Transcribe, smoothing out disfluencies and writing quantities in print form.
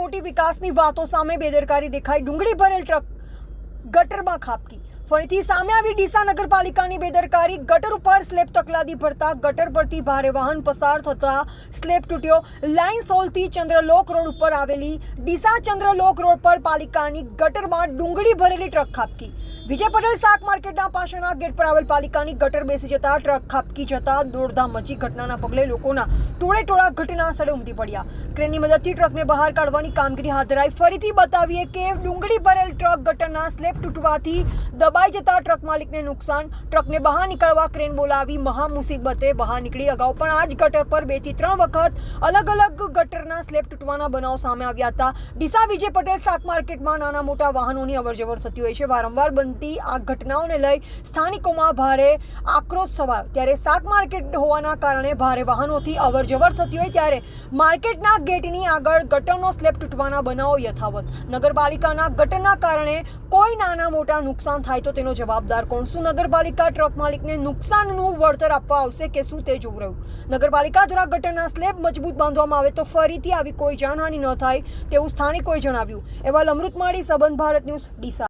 મોટી વિકાસની વાતો સામે બેદરકારી દેખાઈ, ડુંગળી ભરેલ ટ્રક ગટરમાં ખાબકી। ફરીથી સામે આવી ડીસા નગરપાલિકાની બેદરકારી, ગટર ઉપર સ્લેબ તકલાદી ભરતા ગટર પરથી ભારે વાહન પસાર થતા સ્લેબ તૂટ્યો। લાઇન સોલથી ચંદ્રલોક રોડ ઉપર આવેલી ડીસા ચંદ્રલોક રોડ પર પાલિકાની ગટરમાં ડુંગળી ભરેલી ટ્રક ખાબકી। વિજય પટેલ શાક માર્કેટના પાછળના ગેટ પર આવેલ પાલિકાની ગટર બેસી જતા ટ્રક ખાબકી જતા દોડધામ મચી। ઘટનાના પગલે લોકોના ટોળે ઘટના સ્થળે ઉમટી પડ્યા। ક્રેનની મદદથી ટ્રકને બહાર કાઢવાની કામગીરી હાથ ધરાઈ। ફરીથી બતાવીએ કે ડુંગળી ભરેલ ટ્રક ગટરના સ્લેબ તૂટવાથી દબાઈ જતા ટ્રક માલિકને નુકસાન। ટ્રકને બહાર નીકળવા ક્રેન બોલાવી મહા મુસીબતે બહાર નીકળી। અગાઉ પણ આ જ ગટર પર 2 થી 3 વખત અલગ અલગ ગટરના સ્લેબ તૂટવાના બનાવ સામે આવ્યા હતા। ડીસા વિજય પટેલ શાક માર્કેટમાં નાના મોટા વાહનોની અવરજવર થતી હોય છે। વારંવાર બનતી આ ઘટનાઓને લઈ સ્થાનિકોમાં ભારે આક્રોશ છવાયો। ત્યારે શાક માર્કેટ હોવાના કારણે ભારે વાહનોથી અવરજવર થતી હોય ત્યારે માર્કેટના ગેટની આગળ ગટરનો સ્લેબ તૂટવાના બનાવો યથાવત। નગરપાલિકાના ગટરના કારણે કોઈ નાના મોટા નુકસાન થાય તો તેનો જવાબદાર કોણ? શું નગરપાલિકા ટ્રક માલિકને નુકસાનનું વળતર આપવા આવશે કે શું તે જોવું રહ્યું। નગરપાલિકા દ્વારા ગટરના સ્લેબ મજબૂત બાંધવામાં આવે તો ફરીથી આવી કોઈ જાનહાનિ ન થાય તેવું સ્થાનિકોએ જણાવ્યું। અહેવાલ અમૃત માળી, સંબંધ ભારત ન્યૂઝ, ડીસા।